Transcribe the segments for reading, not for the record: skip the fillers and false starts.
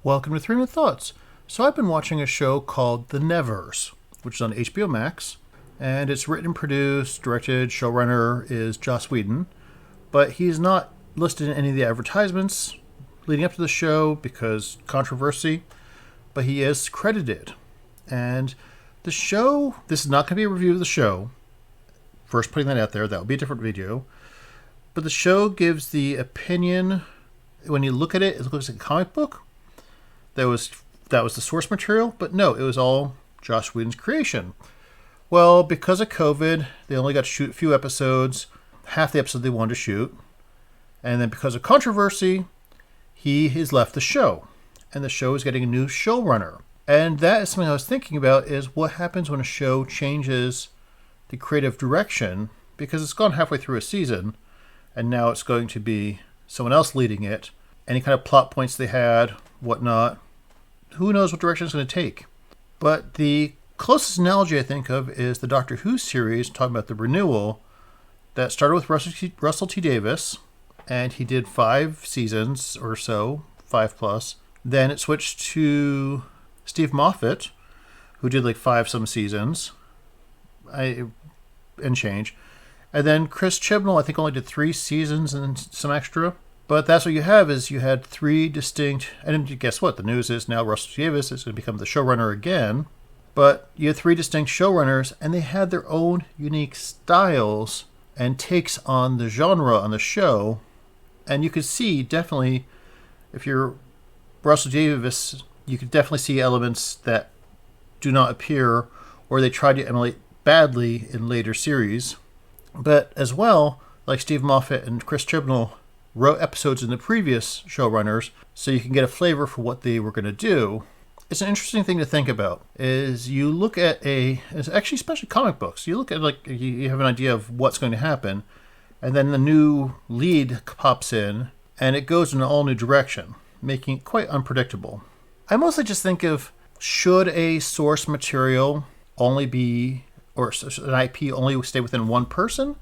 Welcome to 3 Minute Thoughts. So I've been watching a show called The Nevers, which is on HBO Max, and it's written, produced, directed. Showrunner is Joss Whedon, but he's not listed in any of the advertisements leading up to the show because controversy, but he is credited. And the show, this is not going to be a review of the show. First putting that out there, that will be a different video. But the show gives the opinion, when you look at it, it looks like a comic book. That was the source material, but no, it was all Joss Whedon's creation. Well, because of COVID, they only got to shoot a few episodes, half the episode they wanted to shoot. And then because of controversy, he has left the show. And the show is getting a new showrunner. And that is something I was thinking about, is what happens when a show changes the creative direction, because it's gone halfway through a season, and now it's going to be someone else leading it. Any kind of plot points they had, whatnot, who knows what direction it's going to take. But the closest analogy I think of is the Doctor Who series, talking about the renewal, that started with Russell T Davies, and he did 5 seasons or so, 5 plus. Then it switched to Steve Moffat, who did like 5 some seasons, and change. And then Chris Chibnall, I think, only did 3 seasons and some extra. But that's what you have, is you had 3 distinct, and guess what? The news is now Russell T Davies is going to become the showrunner again. But you had 3 distinct showrunners, and they had their own unique styles and takes on the genre on the show. And you could see, definitely, if you're Russell T Davies, you could definitely see elements that do not appear, or they tried to emulate badly in later series. But as well, like Steve Moffat and Chris Chibnall wrote episodes in the previous showrunners, so you can get a flavor for what they were going to do. It's an interesting thing to think about, is you look at it's actually especially comic books, you look at, like, you have an idea of what's going to happen, and then the new lead pops in, and it goes in an all new direction, making it quite unpredictable. I mostly just think of, should a source material only be, or an IP only stay within one person?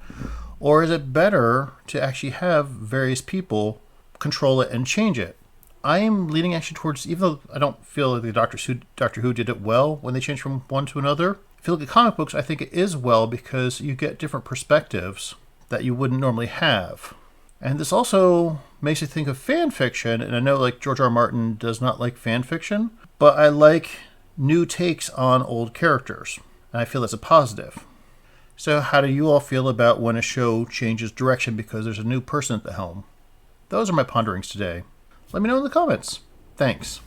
Or is it better to actually have various people control it and change it? I am leaning actually towards, even though I don't feel like the Doctor Who did it well when they changed from one to another. If you look at comic books, I think it is well, because you get different perspectives that you wouldn't normally have. And this also makes you think of fan fiction, and I know, like, George R. R. Martin does not like fan fiction, but I like new takes on old characters, and I feel that's a positive. So how do you all feel about when a show changes direction because there's a new person at the helm? Those are my ponderings today. Let me know in the comments. Thanks.